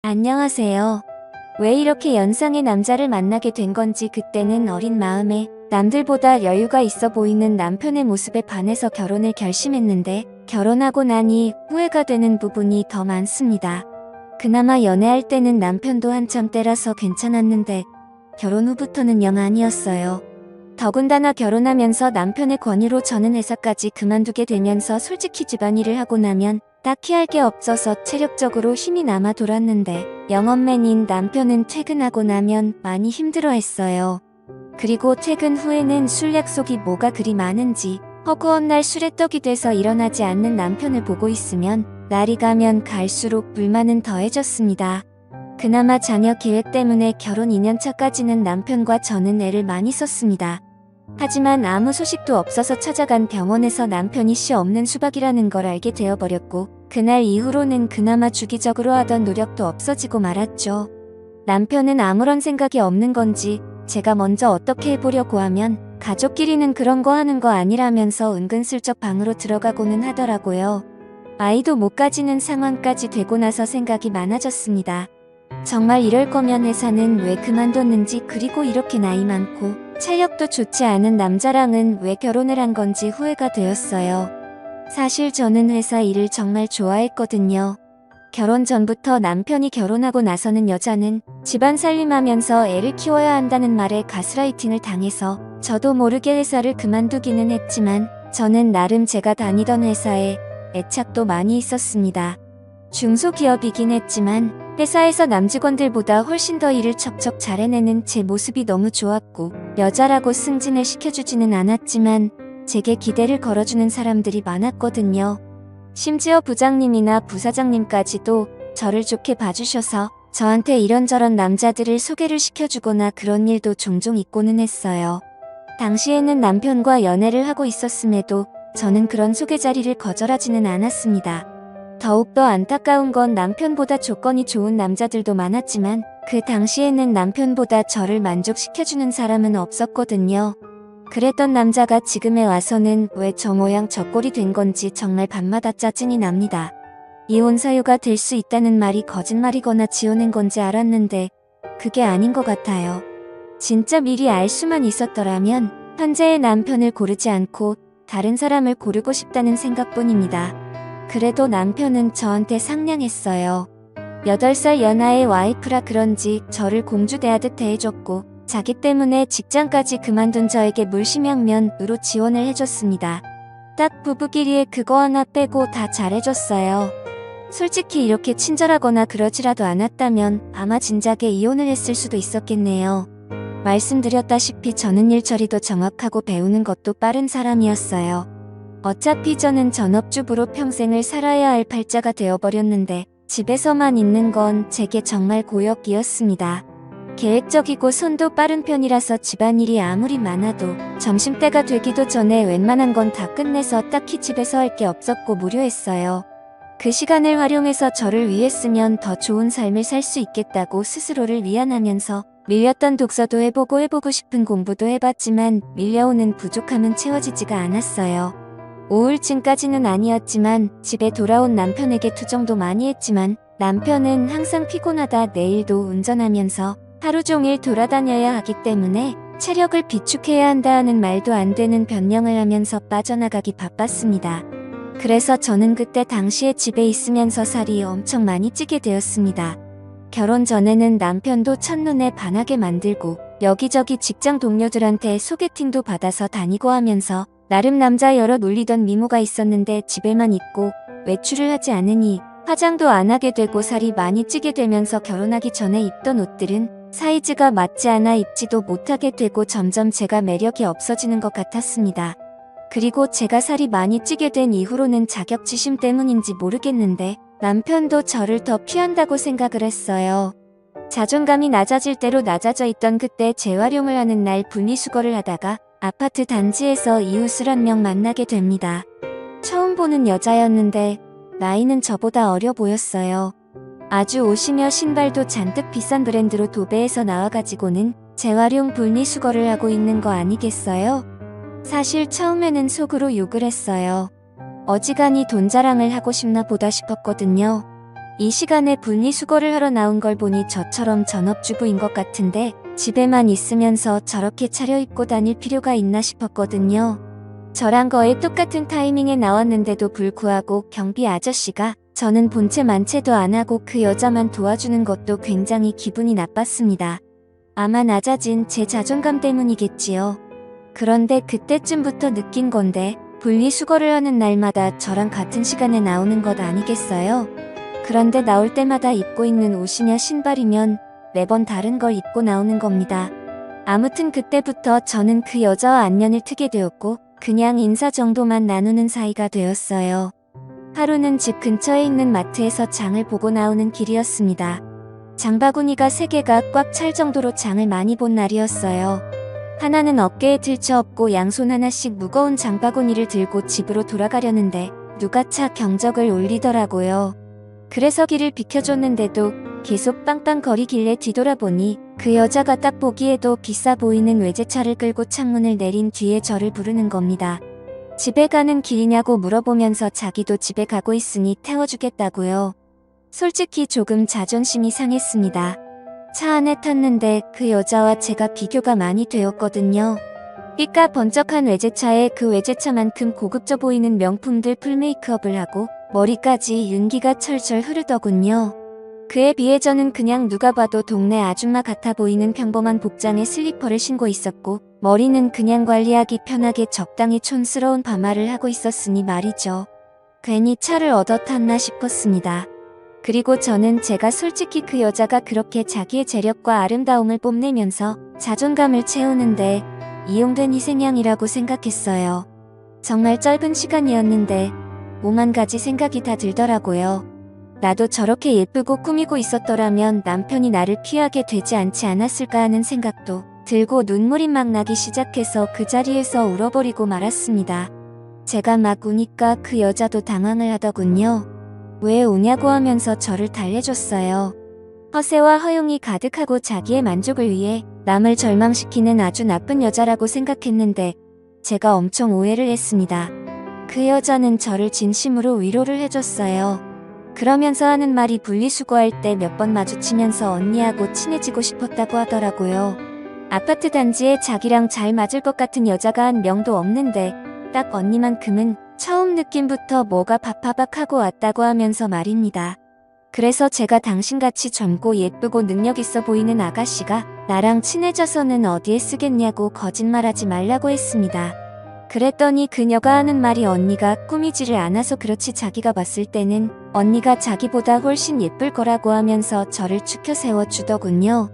안녕하세요. 왜 이렇게 연상의 남자를 만나게 된 건지 그때는 어린 마음에 남들보다 여유가 있어 보이는 남편의 모습에 반해서 결혼을 결심했는데 결혼하고 나니 후회가 되는 부분이 더 많습니다. 그나마 연애할 때는 남편도 한참 때라서 괜찮았는데 결혼 후부터는 영 아니었어요. 더군다나 결혼하면서 남편의 권유로 저는 회사까지 그만두게 되면서 솔직히 집안일을 하고 나면 딱히 할 게 없어서 체력적으로 힘이 남아 돌았는데 영업맨인 남편은 퇴근하고 나면 많이 힘들어했어요. 그리고 퇴근 후에는 술 약속이 뭐가 그리 많은지 허구한 날 술에 떡이 돼서 일어나지 않는 남편을 보고 있으면 날이 가면 갈수록 불만은 더해졌습니다. 그나마 자녀 계획 때문에 결혼 2년차까지는 남편과 저는 애를 많이 썼습니다. 하지만 아무 소식도 없어서 찾아간 병원에서 남편이 씨 없는 수박이라는 걸 알게 되어버렸고 그날 이후로는 그나마 주기적으로 하던 노력도 없어지고 말았죠. 남편은 아무런 생각이 없는 건지 제가 먼저 어떻게 해보려고 하면 가족끼리는 그런 거 하는 거 아니라면서 은근슬쩍 방으로 들어가고는 하더라고요. 아이도 못 가지는 상황까지 되고 나서 생각이 많아졌습니다. 정말 이럴 거면 회사는 왜 그만뒀는지 그리고 이렇게 나이 많고 체력도 좋지 않은 남자랑은 왜 결혼을 한 건지 후회가 되었어요. 사실 저는 회사 일을 정말 좋아했거든요. 결혼 전부터 남편이 결혼하고 나서는 여자는 집안 살림하면서 애를 키워야 한다는 말에 가스라이팅을 당해서 저도 모르게 회사를 그만두기는 했지만 저는 나름 제가 다니던 회사에 애착도 많이 있었습니다. 중소기업이긴 했지만 회사에서 남직원들보다 훨씬 더 일을 척척 잘 해내는 제 모습이 너무 좋았고 여자라고 승진을 시켜주지는 않았지만 제게 기대를 걸어주는 사람들이 많았거든요. 심지어 부장님이나 부사장님까지도 저를 좋게 봐주셔서 저한테 이런저런 남자들을 소개를 시켜주거나 그런 일도 종종 있고는 했어요. 당시에는 남편과 연애를 하고 있었음에도 저는 그런 소개 자리를 거절하지는 않았습니다. 더욱더 안타까운 건 남편보다 조건이 좋은 남자들도 많았지만 그 당시에는 남편보다 저를 만족시켜주는 사람은 없었거든요. 그랬던 남자가 지금에 와서는 왜 저 모양 저 꼴이 된 건지 정말 밤마다 짜증이 납니다. 이혼 사유가 될 수 있다는 말이 거짓말이거나 지어낸 건지 알았는데 그게 아닌 것 같아요. 진짜 미리 알 수만 있었더라면 현재의 남편을 고르지 않고 다른 사람을 고르고 싶다는 생각뿐입니다. 그래도 남편은 저한테 상냥했어요. 8살 연하의 와이프라 그런지 저를 공주 대하듯 대해줬고 자기 때문에 직장까지 그만둔 저에게 물심양면으로 지원을 해줬습니다. 딱 부부끼리에 그거 하나 빼고 다 잘해줬어요. 솔직히 이렇게 친절하거나 그러지라도 않았다면 아마 진작에 이혼을 했을 수도 있었겠네요. 말씀드렸다시피 저는 일 처리도 정확하고 배우는 것도 빠른 사람이었어요. 어차피 저는 전업주부로 평생을 살아야 할 팔자가 되어버렸는데 집에서만 있는 건 제게 정말 고역이었습니다. 계획적이고 손도 빠른 편이라서 집안일이 아무리 많아도 점심때가 되기도 전에 웬만한 건 다 끝내서 딱히 집에서 할 게 없었고 무료했어요. 그 시간을 활용해서 저를 위해 쓰면 더 좋은 삶을 살 수 있겠다고 스스로를 위안하면서 밀렸던 독서도 해보고 싶은 공부도 해봤지만 밀려오는 부족함은 채워지지가 않았어요. 우울증까지는 아니었지만 집에 돌아온 남편에게 투정도 많이 했지만 남편은 항상 피곤하다 내일도 운전하면서 하루 종일 돌아다녀야 하기 때문에 체력을 비축해야 한다는 말도 안 되는 변명을 하면서 빠져나가기 바빴습니다. 그래서 저는 그때 당시에 집에 있으면서 살이 엄청 많이 찌게 되었습니다. 결혼 전에는 남편도 첫눈에 반하게 만들고 여기저기 직장 동료들한테 소개팅도 받아서 다니고 하면서 나름 남자 여럿 울리던 미모가 있었는데 집에만 있고 외출을 하지 않으니 화장도 안 하게 되고 살이 많이 찌게 되면서 결혼하기 전에 입던 옷들은 사이즈가 맞지 않아 입지도 못하게 되고 점점 제가 매력이 없어지는 것 같았습니다. 그리고 제가 살이 많이 찌게 된 이후로는 자격지심 때문인지 모르겠는데 남편도 저를 더 피한다고 생각을 했어요. 자존감이 낮아질 대로 낮아져 있던 그때 재활용을 하는 날 분리수거를 하다가 아파트 단지에서 이웃을 한 명 만나게 됩니다. 처음 보는 여자였는데 나이는 저보다 어려 보였어요. 아주 옷이며 신발도 잔뜩 비싼 브랜드로 도배해서 나와가지고는 재활용 분리수거를 하고 있는 거 아니겠어요? 사실 처음에는 속으로 욕을 했어요. 어지간히 돈 자랑을 하고 싶나 보다 싶었거든요. 이 시간에 분리수거를 하러 나온 걸 보니 저처럼 전업주부인 것 같은데 집에만 있으면서 저렇게 차려입고 다닐 필요가 있나 싶었거든요. 저랑 거의 똑같은 타이밍에 나왔는데도 불구하고 경비 아저씨가 저는 본체 만체도 안 하고 그 여자만 도와주는 것도 굉장히 기분이 나빴습니다. 아마 낮아진 제 자존감 때문이겠지요. 그런데 그때쯤부터 느낀 건데 분리수거를 하는 날마다 저랑 같은 시간에 나오는 것 아니겠어요? 그런데 나올 때마다 입고 있는 옷이냐 신발이면 매번 다른 걸 입고 나오는 겁니다. 아무튼 그때부터 저는 그 여자와 안면을 트게 되었고 그냥 인사 정도만 나누는 사이가 되었어요. 하루는 집 근처에 있는 마트에서 장을 보고 나오는 길이었습니다. 장바구니가 3개가 꽉 찰 정도로 장을 많이 본 날이었어요. 하나는 어깨에 들쳐 업고 양손 하나씩 무거운 장바구니를 들고 집으로 돌아가려는데 누가 차 경적을 울리더라고요. 그래서 길을 비켜줬는데도 계속 빵빵거리길래 뒤돌아보니 그 여자가 딱 보기에도 비싸 보이는 외제차를 끌고 창문을 내린 뒤에 저를 부르는 겁니다. 집에 가는 길이냐고 물어보면서 자기도 집에 가고 있으니 태워주겠다고요. 솔직히 조금 자존심이 상했습니다. 차 안에 탔는데 그 여자와 제가 비교가 많이 되었거든요. 삐까 번쩍한 외제차에 그 외제차만큼 고급져 보이는 명품들 풀 메이크업을 하고 머리까지 윤기가 철철 흐르더군요. 그에 비해 저는 그냥 누가 봐도 동네 아줌마 같아 보이는 평범한 복장에 슬리퍼를 신고 있었고 머리는 그냥 관리하기 편하게 적당히 촌스러운 파마를 하고 있었으니 말이죠. 괜히 차를 얻어 탔나 싶었습니다. 그리고 저는 제가 솔직히 그 여자가 그렇게 자기의 재력과 아름다움을 뽐내면서 자존감을 채우는데 이용된 희생양이라고 생각했어요. 정말 짧은 시간이었는데 오만 가지 생각이 다 들더라고요. 나도 저렇게 예쁘고 꾸미고 있었더라면 남편이 나를 피하게 되지 않지 않았을까 하는 생각도 들고 눈물이 막 나기 시작해서 그 자리에서 울어버리고 말았습니다. 제가 막 우니까 그 여자도 당황을 하더군요. 왜 우냐고 하면서 저를 달래줬어요. 허세와 허용이 가득하고 자기의 만족을 위해 남을 절망시키는 아주 나쁜 여자라고 생각했는데 제가 엄청 오해를 했습니다. 그 여자는 저를 진심으로 위로를 해줬어요. 그러면서 하는 말이 분리수거할 때 몇 번 마주치면서 언니하고 친해지고 싶었다고 하더라고요. 아파트 단지에 자기랑 잘 맞을 것 같은 여자가 한 명도 없는데 딱 언니만큼은 처음 느낌부터 뭐가 바파박하고 왔다고 하면서 말입니다. 그래서 제가 당신같이 젊고 예쁘고 능력있어 보이는 아가씨가 나랑 친해져서는 어디에 쓰겠냐고 거짓말하지 말라고 했습니다. 그랬더니 그녀가 하는 말이 언니가 꾸미지를 않아서 그렇지 자기가 봤을 때는 언니가 자기보다 훨씬 예쁠 거라고 하면서 저를 추켜 세워주더군요.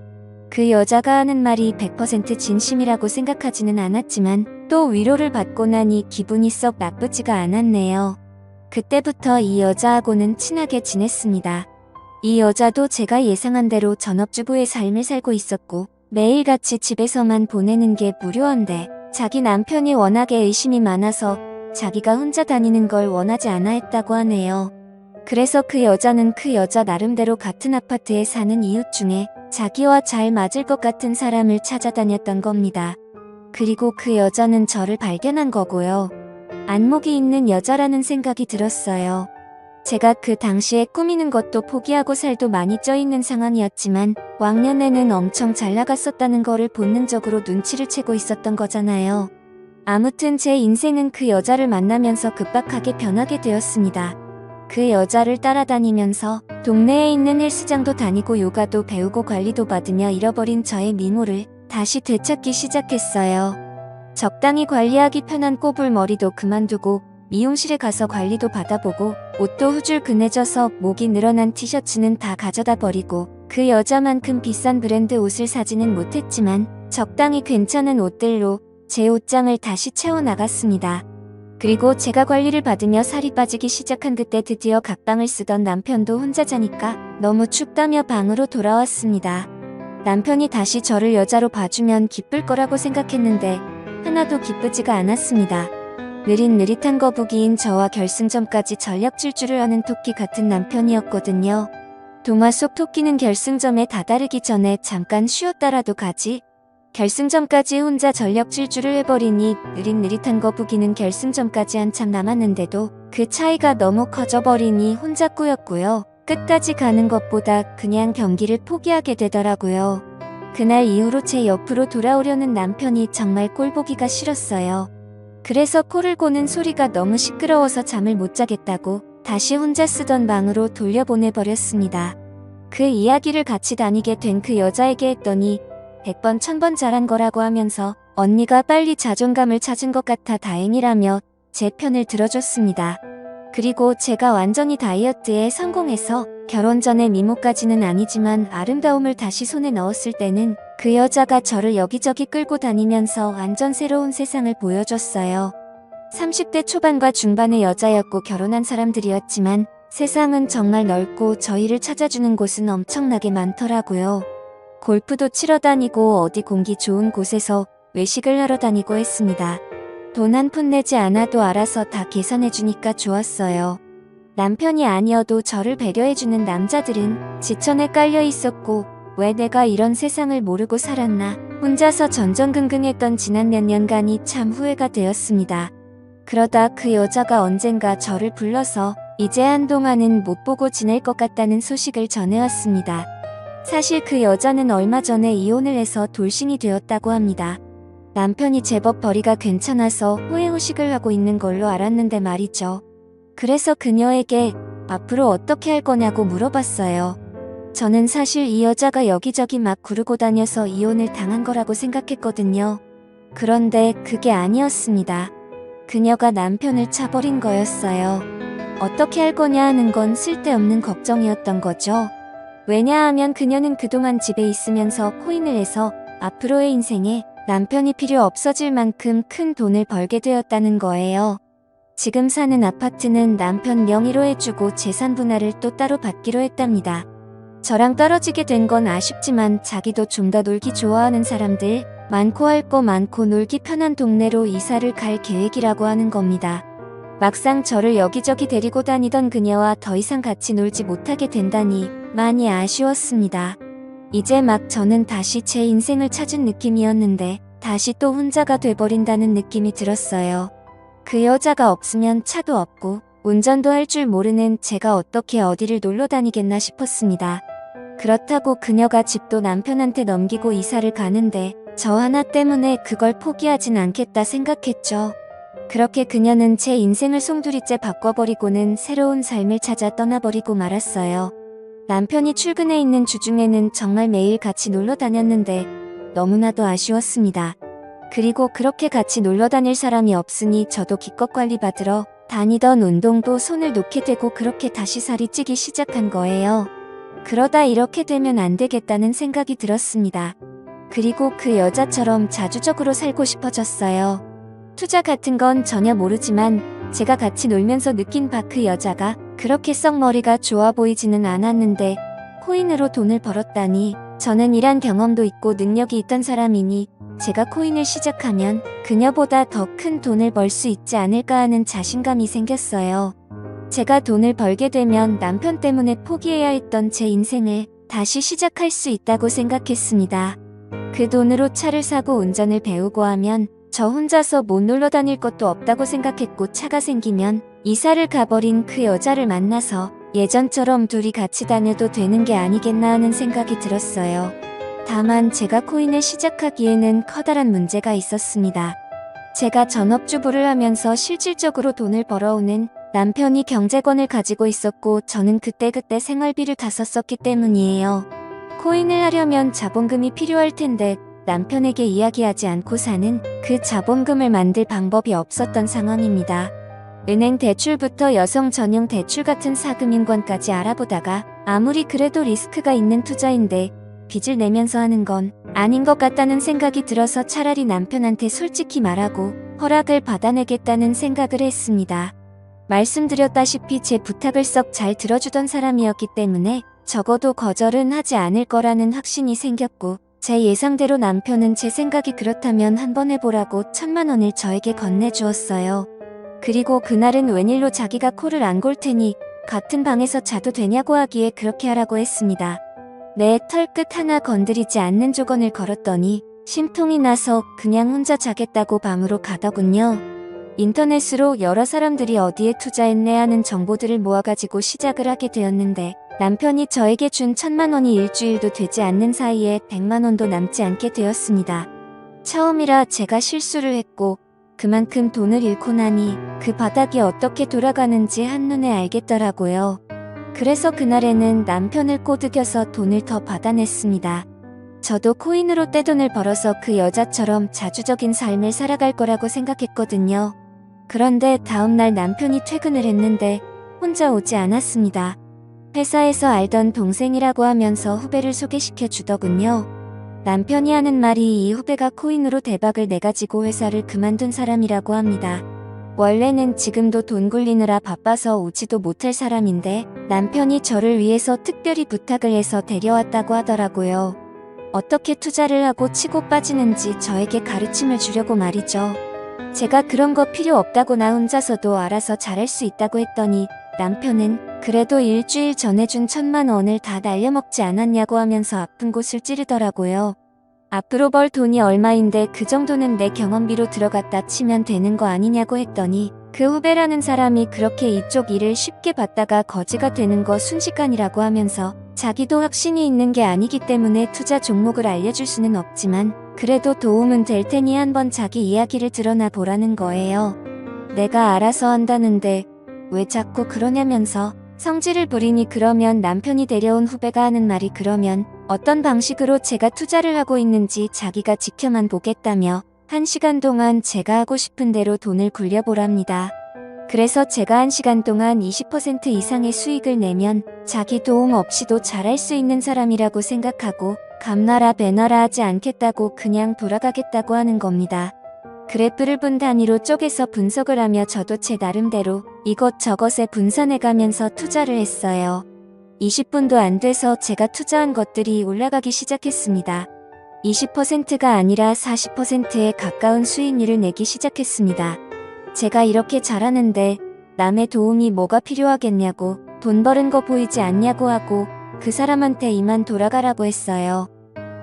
그 여자가 하는 말이 100% 진심이라고 생각하지는 않았지만 또 위로를 받고 나니 기분이 썩 나쁘지가 않았네요. 그때부터 이 여자하고는 친하게 지냈습니다. 이 여자도 제가 예상한 대로 전업주부의 삶을 살고 있었고 매일같이 집에서만 보내는 게 무료한데 자기 남편이 워낙에 의심이 많아서 자기가 혼자 다니는 걸 원하지 않아 했다고 하네요. 그래서 그 여자는 그 여자 나름대로 같은 아파트에 사는 이웃 중에 자기와 잘 맞을 것 같은 사람을 찾아다녔던 겁니다. 그리고 그 여자는 저를 발견한 거고요. 안목이 있는 여자라는 생각이 들었어요. 제가 그 당시에 꾸미는 것도 포기하고 살도 많이 쪄있는 상황이었지만 왕년에는 엄청 잘 나갔었다는 거를 본능적으로 눈치를 채고 있었던 거잖아요. 아무튼 제 인생은 그 여자를 만나면서 급박하게 변하게 되었습니다. 그 여자를 따라다니면서 동네에 있는 헬스장도 다니고 요가도 배우고 관리도 받으며 잃어버린 저의 미모를 다시 되찾기 시작했어요. 적당히 관리하기 편한 꼬불머리도 그만두고 미용실에 가서 관리도 받아보고 옷도 후줄근해져서 목이 늘어난 티셔츠는 다 가져다 버리고 그 여자만큼 비싼 브랜드 옷을 사지는 못했지만 적당히 괜찮은 옷들로 제 옷장을 다시 채워나갔습니다. 그리고 제가 관리를 받으며 살이 빠지기 시작한 그때 드디어 각방을 쓰던 남편도 혼자 자니까 너무 춥다며 방으로 돌아왔습니다. 남편이 다시 저를 여자로 봐주면 기쁠 거라고 생각했는데 하나도 기쁘지가 않았습니다. 느릿느릿한 거북이인 저와 결승점까지 전력 질주를 하는 토끼 같은 남편이었거든요. 동화 속 토끼는 결승점에 다다르기 전에 잠깐 쉬었다라도 가지. 결승점까지 혼자 전력 질주를 해버리니 느릿느릿한 거북이는 결승점까지 한참 남았는데도 그 차이가 너무 커져버리니 혼자 꾸였고요. 끝까지 가는 것보다 그냥 경기를 포기하게 되더라고요. 그날 이후로 제 옆으로 돌아오려는 남편이 정말 꼴보기가 싫었어요. 그래서 코를 고는 소리가 너무 시끄러워서 잠을 못 자겠다고 다시 혼자 쓰던 방으로 돌려보내버렸습니다. 그 이야기를 같이 다니게 된 그 여자에게 했더니 100번 1000번 잘한 거라고 하면서 언니가 빨리 자존감을 찾은 것 같아 다행이라며 제 편을 들어줬습니다. 그리고 제가 완전히 다이어트에 성공해서 결혼 전에 미모까지는 아니지만 아름다움을 다시 손에 넣었을 때는 그 여자가 저를 여기저기 끌고 다니면서 완전 새로운 세상을 보여줬어요. 30대 초반과 중반의 여자였고 결혼한 사람들이었지만 세상은 정말 넓고 저희를 찾아주는 곳은 엄청나게 많더라고요. 골프도 치러 다니고 어디 공기 좋은 곳에서 외식을 하러 다니고 했습니다. 돈 한 푼 내지 않아도 알아서 다 계산해주니까 좋았어요. 남편이 아니어도 저를 배려해주는 남자들은 지천에 깔려 있었고 왜 내가 이런 세상을 모르고 살았나 혼자서 전전긍긍했던 지난 몇 년간이 참 후회가 되었습니다. 그러다 그 여자가 언젠가 저를 불러서 이제 한동안은 못 보고 지낼 것 같다는 소식을 전해왔습니다. 사실 그 여자는 얼마 전에 이혼을 해서 돌싱이 되었다고 합니다. 남편이 제법 벌이가 괜찮아서 후회후식을 하고 있는 걸로 알았는데 말이죠. 그래서 그녀에게 앞으로 어떻게 할 거냐고 물어봤어요. 저는 사실 이 여자가 여기저기 막 구르고 다녀서 이혼을 당한 거라고 생각했거든요. 그런데 그게 아니었습니다. 그녀가 남편을 차버린 거였어요. 어떻게 할 거냐 하는 건 쓸데없는 걱정이었던 거죠. 왜냐하면 그녀는 그동안 집에 있으면서 코인을 해서 앞으로의 인생에 남편이 필요 없어질 만큼 큰 돈을 벌게 되었다는 거예요. 지금 사는 아파트는 남편 명의로 해주고 재산 분할을 또 따로 받기로 했답니다. 저랑 떨어지게 된 건 아쉽지만 자기도 좀 더 놀기 좋아하는 사람들, 많고 할 거 많고 놀기 편한 동네로 이사를 갈 계획이라고 하는 겁니다. 막상 저를 여기저기 데리고 다니던 그녀와 더 이상 같이 놀지 못하게 된다니 많이 아쉬웠습니다. 이제 막 저는 다시 제 인생을 찾은 느낌이었는데 다시 또 혼자가 돼버린다는 느낌이 들었어요. 그 여자가 없으면 차도 없고 운전도 할 줄 모르는 제가 어떻게 어디를 놀러 다니겠나 싶었습니다. 그렇다고 그녀가 집도 남편한테 넘기고 이사를 가는데 저 하나 때문에 그걸 포기하진 않겠다 생각했죠. 그렇게 그녀는 제 인생을 송두리째 바꿔버리고는 새로운 삶을 찾아 떠나버리고 말았어요. 남편이 출근해 있는 주중에는 정말 매일 같이 놀러 다녔는데 너무나도 아쉬웠습니다. 그리고 그렇게 같이 놀러 다닐 사람이 없으니 저도 기껏 관리받으러 다니던 운동도 손을 놓게 되고 그렇게 다시 살이 찌기 시작한 거예요. 그러다 이렇게 되면 안 되겠다는 생각이 들었습니다. 그리고 그 여자처럼 자주적으로 살고 싶어졌어요. 투자 같은 건 전혀 모르지만 제가 같이 놀면서 느낀 바 그 여자가 그렇게 썩 머리가 좋아 보이지는 않았는데 코인으로 돈을 벌었다니 저는 일한 경험도 있고 능력이 있던 사람이니 제가 코인을 시작하면 그녀보다 더 큰 돈을 벌 수 있지 않을까 하는 자신감이 생겼어요. 제가 돈을 벌게 되면 남편 때문에 포기해야 했던 제 인생을 다시 시작할 수 있다고 생각했습니다. 그 돈으로 차를 사고 운전을 배우고 하면 저 혼자서 못 놀러 다닐 것도 없다고 생각했고 차가 생기면 이사를 가버린 그 여자를 만나서 예전처럼 둘이 같이 다녀도 되는 게 아니겠나 하는 생각이 들었어요. 다만 제가 코인을 시작하기에는 커다란 문제가 있었습니다. 제가 전업주부를 하면서 실질적으로 돈을 벌어오는 남편이 경제권을 가지고 있었고 저는 그때그때 생활비를 다 썼었기 때문이에요. 코인을 하려면 자본금이 필요할 텐데 남편에게 이야기하지 않고 사는 그 자본금을 만들 방법이 없었던 상황입니다. 은행 대출부터 여성 전용 대출 같은 사금융권까지 알아보다가 아무리 그래도 리스크가 있는 투자인데 빚을 내면서 하는 건 아닌 것 같다는 생각이 들어서 차라리 남편한테 솔직히 말하고 허락을 받아내겠다는 생각을 했습니다. 말씀드렸다시피 제 부탁을 썩 잘 들어주던 사람이었기 때문에 적어도 거절은 하지 않을 거라는 확신이 생겼고 제 예상대로 남편은 제 생각이 그렇다면 한번 해보라고 1000만 원을 저에게 건네주었어요. 그리고 그날은 웬일로 자기가 코를 안 골 테니 같은 방에서 자도 되냐고 하기에 그렇게 하라고 했습니다. 내 털끝 하나 건드리지 않는 조건을 걸었더니 심통이 나서 그냥 혼자 자겠다고 방으로 가더군요. 인터넷으로 여러 사람들이 어디에 투자했네 하는 정보들을 모아가지고 시작을 하게 되었는데 남편이 저에게 준 1,000만 원이 일주일도 되지 않는 사이에 100만 원도 남지 않게 되었습니다. 처음이라 제가 실수를 했고 그만큼 돈을 잃고 나니 그 바닥이 어떻게 돌아가는지 한눈에 알겠더라고요. 그래서 그날에는 남편을 꼬드겨서 돈을 더 받아냈습니다. 저도 코인으로 떼돈을 벌어서 그 여자처럼 자주적인 삶을 살아갈 거라고 생각했거든요. 그런데 다음날 남편이 퇴근을 했는데 혼자 오지 않았습니다. 회사에서 알던 동생이라고 하면서 후배를 소개시켜 주더군요. 남편이 하는 말이 이 후배가 코인으로 대박을 내가지고 회사를 그만둔 사람이라고 합니다. 원래는 지금도 돈 굴리느라 바빠서 오지도 못할 사람인데 남편이 저를 위해서 특별히 부탁을 해서 데려왔다고 하더라고요. 어떻게 투자를 하고 치고 빠지는지 저에게 가르침을 주려고 말이죠. 제가 그런 거 필요 없다고 나 혼자서도 알아서 잘할 수 있다고 했더니 남편은 그래도 일주일 전에 준 1,000만 원을 다 날려먹지 않았냐고 하면서 아픈 곳을 찌르더라고요. 앞으로 벌 돈이 얼마인데 그 정도는 내 경험비로 들어갔다 치면 되는 거 아니냐고 했더니 그 후배라는 사람이 그렇게 이쪽 일을 쉽게 받다가 거지가 되는 거 순식간이라고 하면서 자기도 확신이 있는 게 아니기 때문에 투자 종목을 알려줄 수는 없지만 그래도 도움은 될 테니 한번 자기 이야기를 들어나 보라는 거예요. 내가 알아서 한다는데 왜 자꾸 그러냐면서 성질을 부리니 그러면 남편이 데려온 후배가 하는 말이 그러면 어떤 방식으로 제가 투자를 하고 있는지 자기가 지켜만 보겠다며 1시간 동안 제가 하고 싶은 대로 돈을 굴려보랍니다. 그래서 제가 1시간 동안 20% 이상의 수익을 내면 자기 도움 없이도 잘할 수 있는 사람이라고 생각하고 감나라 배나라 하지 않겠다고 그냥 돌아가겠다고 하는 겁니다. 그래프를 분 단위로 쪼개서 분석을 하며 저도 제 나름대로 이것저것에 분산해가면서 투자를 했어요. 20분도 안 돼서 제가 투자한 것들이 올라가기 시작했습니다. 20%가 아니라 40%에 가까운 수익률을 내기 시작했습니다. 제가 이렇게 잘하는데 남의 도움이 뭐가 필요하겠냐고 돈 버는 거 보이지 않냐고 하고 그 사람한테 이만 돌아가라고 했어요.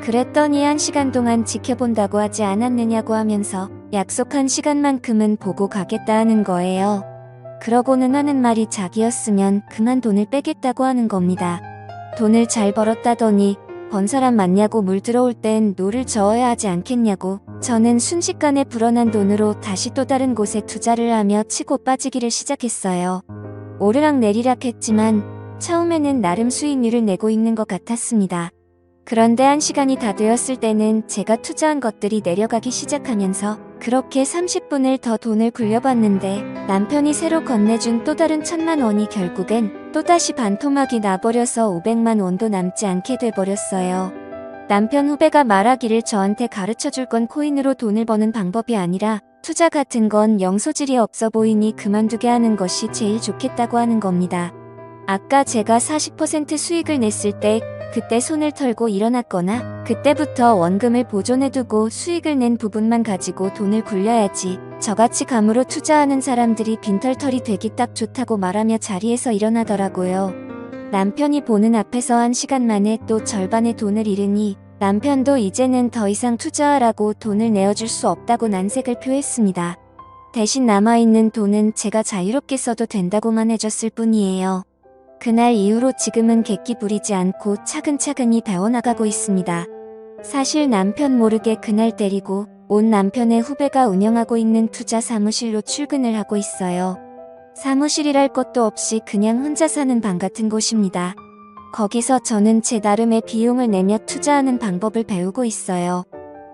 그랬더니 1시간 동안 지켜본다고 하지 않았느냐고 하면서 약속한 시간만큼은 보고 가겠다 하는 거예요. 그러고는 하는 말이 자기였으면 그만 돈을 빼겠다고 하는 겁니다. 돈을 잘 벌었다더니 번 사람 맞냐고 물 들어올 땐 노를 저어야 하지 않겠냐고. 저는 순식간에 불어난 돈으로 다시 또 다른 곳에 투자를 하며 치고 빠지기를 시작했어요. 오르락 내리락 했지만 처음에는 나름 수익률을 내고 있는 것 같았습니다. 그런데 1시간이 다 되었을 때는 제가 투자한 것들이 내려가기 시작하면서 그렇게 30분을 더 돈을 굴려봤는데 남편이 새로 건네준 또 다른 1,000만 원이 결국엔 또다시 반토막이 나버려서 500만 원도 남지 않게 돼버렸어요. 남편 후배가 말하기를 저한테 가르쳐줄 건 코인으로 돈을 버는 방법이 아니라 투자 같은 건 영 소질이 없어 보이니 그만두게 하는 것이 제일 좋겠다고 하는 겁니다. 아까 제가 40% 수익을 냈을 때 그때 손을 털고 일어났거나 그때부터 원금을 보존해두고 수익을 낸 부분만 가지고 돈을 굴려야지. 저같이 감으로 투자하는 사람들이 빈털털이 되기 딱 좋다고 말하며 자리에서 일어나더라고요. 남편이 보는 앞에서 1시간 만에 또 절반의 돈을 잃으니 남편도 이제는 더 이상 투자하라고 돈을 내어줄 수 없다고 난색을 표했습니다. 대신 남아있는 돈은 제가 자유롭게 써도 된다고만 해줬을 뿐이에요. 그날 이후로 지금은 객기 부리지 않고 차근차근히 배워나가고 있습니다. 사실 남편 모르게 그날 때리고 온 남편의 후배가 운영하고 있는 투자 사무실로 출근을 하고 있어요. 사무실이랄 것도 없이 그냥 혼자 사는 방 같은 곳입니다. 거기서 저는 제 나름의 비용을 내며 투자하는 방법을 배우고 있어요.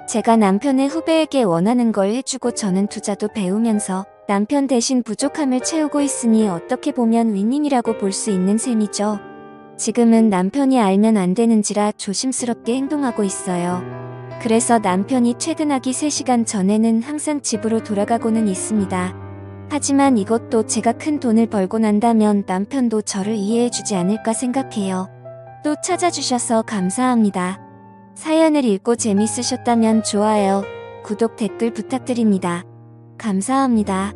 제가 남편의 후배에게 원하는 걸 해주고 저는 투자도 배우면서 남편 대신 부족함을 채우고 있으니 어떻게 보면 윈윈이라고 볼 수 있는 셈이죠. 지금은 남편이 알면 안 되는지라 조심스럽게 행동하고 있어요. 그래서 남편이 퇴근하기 3시간 전에는 항상 집으로 돌아가고는 있습니다. 하지만 이것도 제가 큰 돈을 벌고 난다면 남편도 저를 이해해주지 않을까 생각해요. 또 찾아주셔서 감사합니다. 사연을 읽고 재밌으셨다면 좋아요, 구독, 댓글 부탁드립니다. 감사합니다.